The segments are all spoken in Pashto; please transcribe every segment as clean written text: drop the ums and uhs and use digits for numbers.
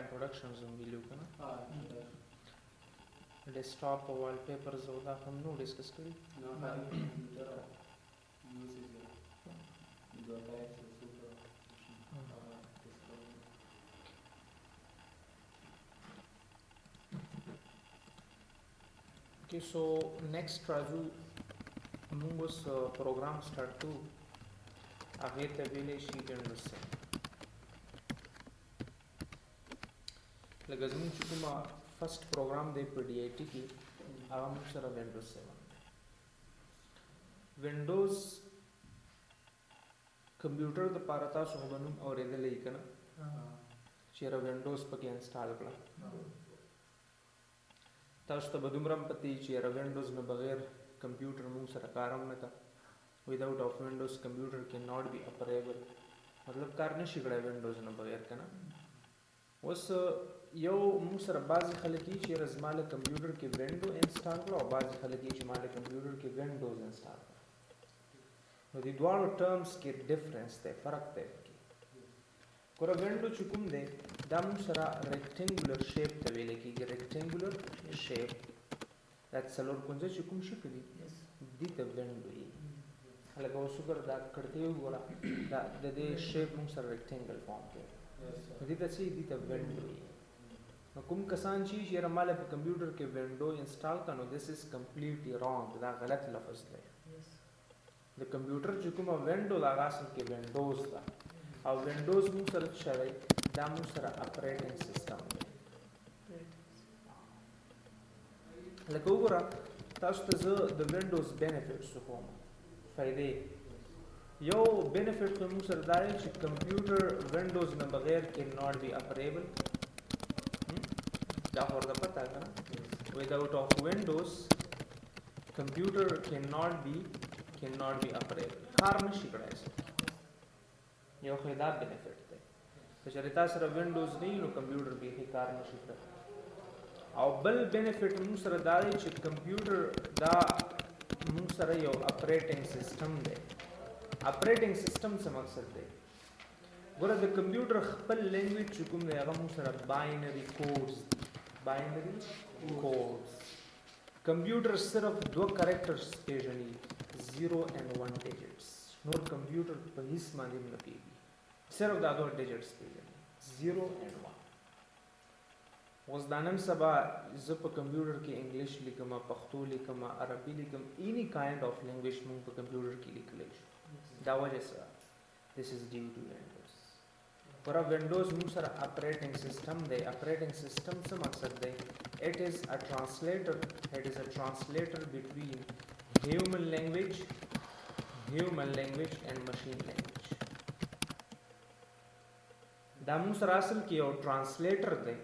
introduction زم ویلو کنه ها ډیسکټاپ او والپیپرز او دا هم نو ډیسکس کړی نو خالی کمپیوټر یوزز دو ټایپس سوپر Okay, so next راځو موږ اوس پروګرام سٹارټ کوو هغه ته ویلې شي وینډوز 7 لکه زموږ چې کومه فرست پروګرام دی په ډي آی ټي کې هغه موږ سره وینډوز 7 وینډوز کمپیوټر د پاره تاسو غوښنم اورېدلې کنه چې را وینډوز پکې انسټال کړه تاسو ته به دومره پتی چې را وینډوز نه بغیر کمپیوټر موږ سره کارم نه کا without of windows computer cannot be operable مطلب کار نشي کړای وینډوز نه بغیر کنه اوس یو موږ سره بعضی خلک چې رزماله کمپیوټر کې وینډو انسټال کړو او بعضی خلک چې ماله کمپیوټر کې وینډوز انسټال کړو نو د دوه ټرمز کې ډیفرنس دی فرق دی ګوره وینډو چې کوم دی دا موږ سره ریکټنګولر شیپ ته ویل کېږي ریکټنګولر شیپ دا څلور کونځه چې کوم شکل دي دي ته وینډو یې لکه اوس وګوره دا کړکۍ وګوره دا د دې شیپ موږ سره ریکټنګل فارم کوي دې ته چې دې ته وینډو یې نو کوم کسان چې رماله په کمپیوټر کې وینډو انسټال کړو دس از کمپلیټلی رانګ دا غلط لفظ دی د کمپیوټر چې کومه وینډو دا اصل کې وینډوز دا او وینډوز موږ سره شوی دا موږ سره اپریټینګ سیستم دی لکه وګوره تاسو ته زه د وینډوز بینیفټس وکوم فائدې یو بینیفټ خو موږ سره دا دی چې کمپیوټر وینډوز نه بغیر کین ناٹ بی اپریبل دا ورته پتا کنه without of windows computer cannot be operable کار نشي کړای یو خو دا بینیفټ دی چې تاسو سره وینډوز نه نو کمپیوټر به هیڅ کار نشي کړای او بل بینیفټ موږ سره دا دی چې کمپیوټر دا موږ سره یو اپریټینګ سیستم دی اپریټینګ سیستم څه مقصد دی ګوره د کمپیوټر خپل لینګویج چې کوم دی هغه موږ سره باینری کوډز کمپیوټر صرف دو کریکټرز پیژني 0 and 1 ډیجټس نور کمپیوټر په هیڅ باندې نه پیږي صرف دا دوه ډیجټس پیژني 0 and 1 اوس دا نن سبا زه په کمپیوټر کې انګلیش لیکم پښتو لیکم عربي لیکم any kind of language موږ په کمپیوټر کې لیکلی شو دا وجه سره this is due to windows پر وینډوز موږ سره اپریټینګ سیستم دی اپریټینګ سیستم څه مقصد دی it is a translator between human language and machine language دا موږ سره اصل کې یو ترانسلیټر دی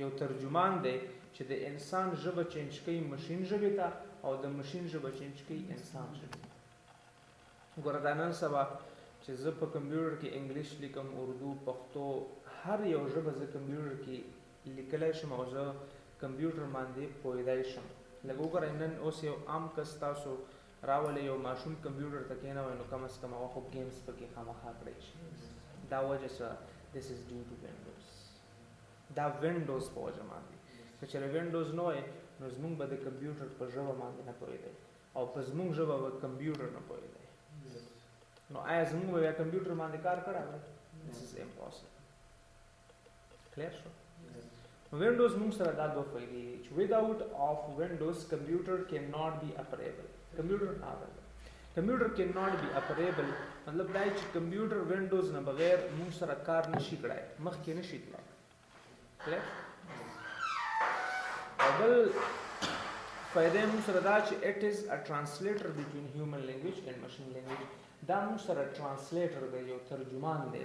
یو ترجمان دی چې د انسان ژبه چینج کوي ماشین ژبې ته او د ماشین ژبه چینج کوي انسان ژبې ته ګوره دا نن سبا چې زه په کمپیوټر کې انګلیش لیکم اردو پښتو هر یو ژبه زه کمپیوټر کې لیکلی شم او زه کمپیوټر باندې پوهېدی شم لکه وګورئ نن اوس یو عام کس تاسو راولئ یو ماشوم کمپیوټر ته کېنوئ نو کم از کم هغه خو ګیمز پکې خامخا کړی شي دا وجه سره this is due to windows دا وینډوز په وجه باندې که چېرې وینډوز نه وای نو زموږ به د کمپیوټر په ژبه باندې نه پوهېدی او په زموږ ژبه به کمپیوټر نه پوهېدی نو آیا زموږ به بیا کمپیوټر باندې کار کړی وای this is impossible clear شو وینډوز موږ سره دا دوه فایدې دي چې without of windows computer cannot be operable کمپیوټر cannot be operable مطلب دا چې کمپیوټر وینډوز نه بغیر موږ سره کار نشي کړای مخکې نشي تللی clear او بل فائدې موږ سره دا چې it is a translator between human language and machine language دا موږ سره ترانسلیټر دی یو ترجمان دی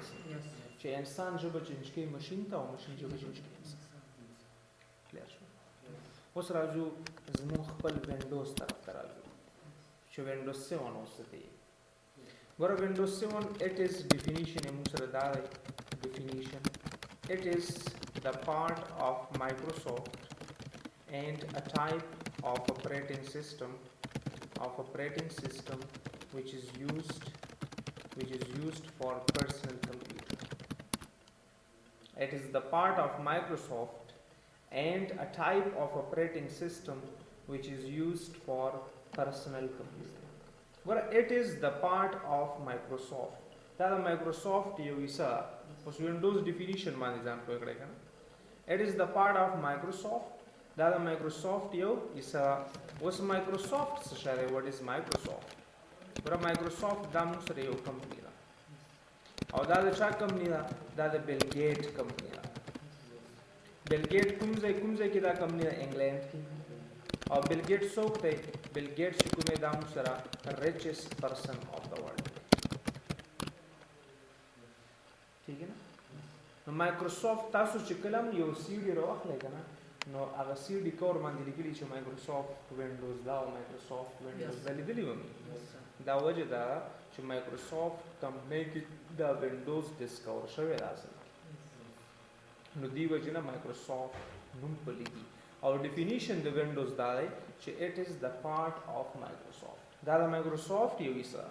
چې انسان ژبه چینج کوي ماشین ته او ماشین ژبه چینج کوي انسان کلیر شو اوس راځو زموږ خپل وینډوز طرف ته راځو چې وینډوز 7 اوس دی ګوره وینډوز 7 it is definition موږ سره دا دی definition it is the part of Microsoft and a type of operating system which is used for personal computer It is the part of Microsoft and a type of operating system which is used for personal computing. Well, it is the part of Microsoft. دا د Microsoft یو حصہ اوس Windows definition باندې ځان پوه کړئ کنه. It is the part of Microsoft. دا د Microsoft یو حصہ. اوس Microsoft څه شی دی؟ What is Microsoft? ګوره Microsoft دا موږ سره یو کمپنی ده او دا د چا کمپنی ده؟ دا د بیل ګیټ کمپنی ده. بیل ګیټ کوم ځای کې دا کمپنی ده؟ انګلند کې. او بیل ګیټ څوک دی؟ بیل ګیټ چې کوم دا موږ سره richest person of the world. ٹھیک ہے نا؟ نو مایکروسافت تاسو چې کلم یو سی ډي راوخلئ که نه نو هغه سی ډي کور باندې لیکلي چې مایکروسافت وینډوز دا او مایکروسافت وینډوز دا لیدلي وم. دا وجه ده چې مایکروسافت کمپنۍ کې دا وینډوز ډسکور شوی ده اصل نو دې وجې نه مایکروسافت نوم په لیکي. او ډیفینیشن د وینډوز دا دی چې اټ از د پارټ آف مایکروسافت. دا د مایکروسافت یو حصه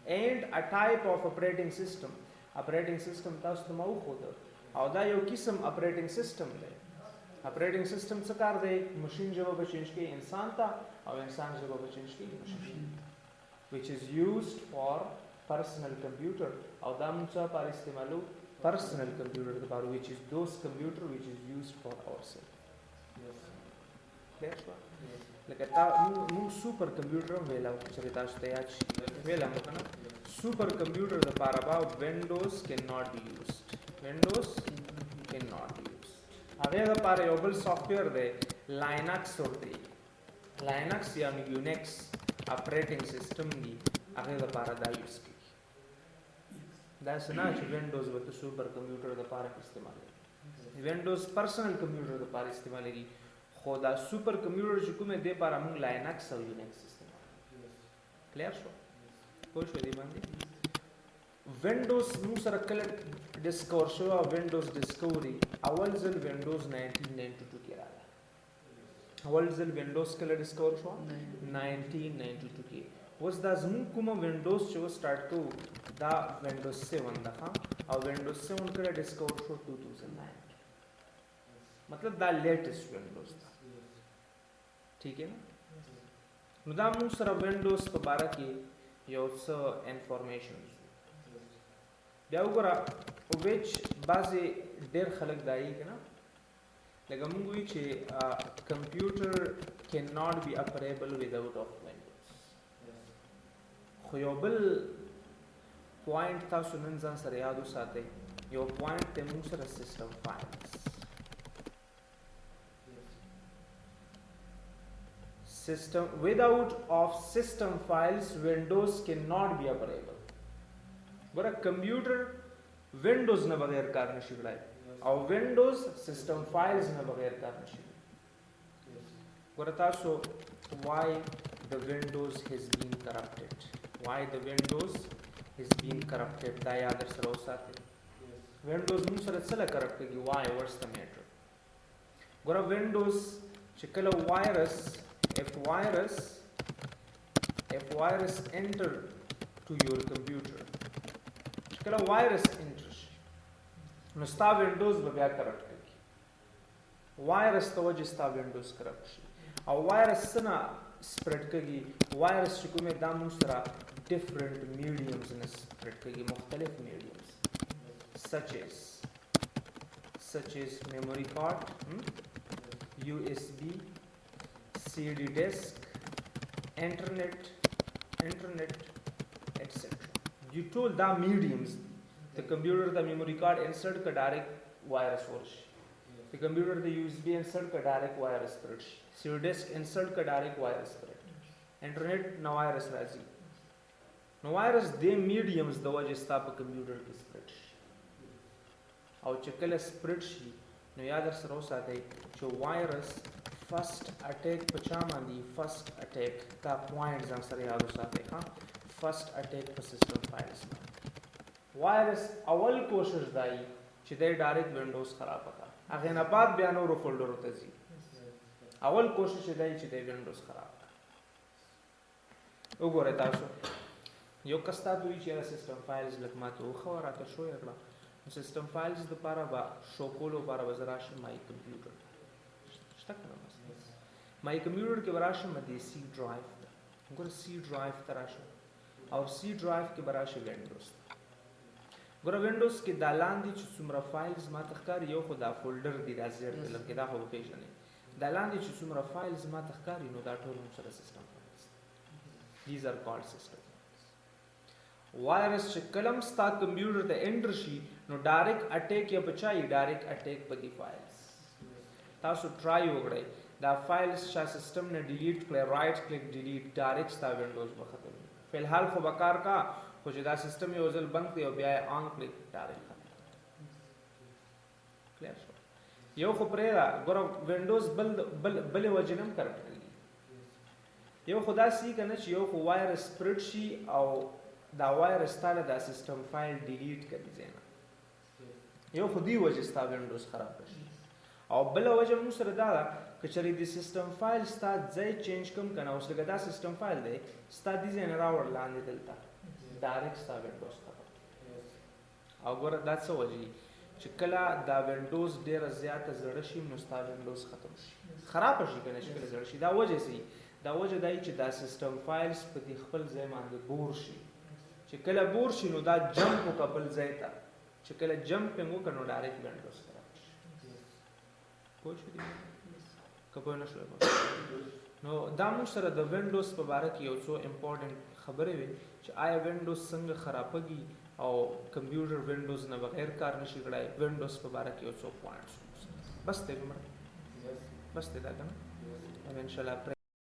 اینډ ا ټایپ آف اپریټنګ سیسټم. اپریټنګ سیسټم تاسو ته ما وښوده او دا یو قسم اپریټنګ سیسټم دی. اپریټنګ سیسټم څه کار دی؟ مشین ژبه به چینج کوي انسان ته او انسان ژبه به چینج کوي مشین which is used for personal computer او دا موږ څه لپاره استعمالو؟ personal computer لپاره which is those computer which is used for ourselves. clear شو؟ لکه موږ سوپر کمپیوټر هم ویلا چې تاسو ته یاد شي ویلا مو کنه سوپر کمپیوټر د لپاره با وینډوز کین ناٹ بی یوزډ. وینډوز کین ناٹ بی یوزډ. هغه لپاره یو بل سافټویر دی لاینکس ورته. لاینکس یا یونیکس اپریټنګ سیسټم دی هغه لپاره دا یوز کوي. دا څنګه چې وینډوز وته سوپر کمپیوټر د لپاره استعمالوي. وینډوز پرسنل کمپیوټر د لپاره استعمالوي. خو دا سوپر کمپیوټر چې کومه دی لپاره موږ لاینکس او یونیکس استعمالوي. کلیر شو؟ پوه شو دې باندې؟ وینډوز موږ سره کله ډسکور شو او وینډوز ډسکوري اول ځل وینډوز 1992 کې راغله. اول ځل وینډوز کله ډسکور شو؟ 1992 کې. اوس دا زموږ کومه وینډوز چې سٹارټ کوو دا وینډوز 7 ده او وینډوز 7 کله ډسکور شو 2009. مطلب دا لیټسټ وینډوز ده. ٹھیک ہے نا؟ نو دا موږ سره وینډوز په باره کې یو څه انفارمیشن بیا وګوره ویچ بعضې ډېر خلک دا یي که نه لکه موږ وایو چې کمپیوټر کین ناٹ بی اپریبل وداؤټ آف وینډوز. خو یو بل پوینټ تاسو نن ځان سره یاد وساتئ. یو پوینټ دی موږ سره سیسټم فایلز. System without of system files Windows cannot be operable. ګوره کمپیوټر وینډوز نه بغیر کار نشي کړای او وینډوز سیسټم فایلز نه بغیر کار نشي. ګوره تاسو why the Windows has been corrupted. Why the Windows has been corrupted دا یاد سره وساتئ. وینډوز موږ سره څه کرپټ کیږي؟ why what's the matter. ګوره وینډوز چې کله وایرس if virus enter to your computer کله وایرس انټر شي نو ستا وینډوز به بیا کرپټ کوي. وایرس ته وجه ستا وینډوز کرپټ شي او وایرس څنګه سپریډ کوي؟ وایرس چې کومه دا موږ سره ډیفرنٹ میډیمز نه سپریډ کوي. مختلف میډیمز such as memory card, USB, CD disk, internet, etc. You told the mediums. The computer, the memory card insert ka direct virus horsh. The computer, the USB insert ka direct virus spread. CD disk insert ka direct virus spread. Internet no virus razi. No virus the mediums the wajh sta pa computer ki spread. Aw chekala spread shi. No yaad sare وساتئ چې virus فرست اٹیک پچا باندې فرست اٹیک دا پوینټ ځان سره یاد وساتئ. ها فرست اٹیک په سیسټم فایلز باندې وایرس اول کوشش دای چې د ډایرکټ وینډوز خراب کړه. هغه نه بعد بیا نورو فولډرو ته ځي. اول کوشش دای چې د وینډوز خراب کړه. وګورئ تاسو یو کستا دوی چې سیسټم فایلز لکه ماته خو راته شو یکړه سیستم فایلز د لپاره به شو کولو لپاره به زه راشم مای کمپیوټر شته که نه بس مای کمپیوټر کې به راشم د سی ډرایو ته ګوره سی ډرایو ته راشم او سی ډرایو کې به راشي وینډوز ته ګوره وینډوز کې دا لاندې چې څومره فایلز ما ته ښکاري یو خو دا فولډر دی دا زیر کلم کې دا خو به پېژنې دا لاندې چې څومره فایلز ما ته ښکاري نو دا ټول هم سره سیسټم فایلز دیز آر کالډ سیسټم وایرس چې کلم ستا کمپیوټر ته انټر شي نو ډایرکټ اٹیک یا بچای ډایرکټ اٹیک په دی فایلز تاسو ټرای وکړئ دا فایلز چې سیستم نه ډیلیټ کړئ رائټ کلیک ډیلیټ ډایرکټ ستا وینډوز به ختم فی الحال خو بکار کا خو چې دا سیستم یو ځل بند کړئ او بیا یې آن کړئ ډایرکټ ختم کلیر شو یو خو پرېږده ګوره وینډوز بلې وجې نه هم کرکټ کېږي یو خو داسې که نه چې یو خو وایرس سپریډ شي او دا وایرس تاله دا سیستم فایل ډیلیټ کړي ځای نه یو خو دې وجې ستا وینډوز خراب شي او بله وجه موږ سره دا ده که چېرې د سیستم فایل ستا ځای چینج کړم که نه اوس لکه دا سیستم فایل دی ستا دې ځای نه راوړ لاندې دلته ډایرکټ ستا وینډوز خراب او ګوره دا څه وجې چې کله دا وینډوز ډېره زیاته زړه شي نو ستا وینډوز ختم شي خرابه شي که نه چې کله زړه شي دا وجه څه دا وجه دا چې دا سیستم فایلز په دې خپل ځای باندې بور شي چې کله بور شي نو دا جمپ وکړه بل ځای ته چې کله جمپینګ وکړه نو ډایرکټ وینډوز خراب شي پوه شو دې که پوه نه شوی نو دا موږ سره د وینډوز په باره کې یو څو امپورټنټ خبرې وې چې آیا وینډوز څنګه خرابېږي او کمپیوټر وینډوز نه بغیر کار نشي کړای وینډوز په باره کې یو څو پوینټس بس دی دومره بس دی دا که نه ان شاء الله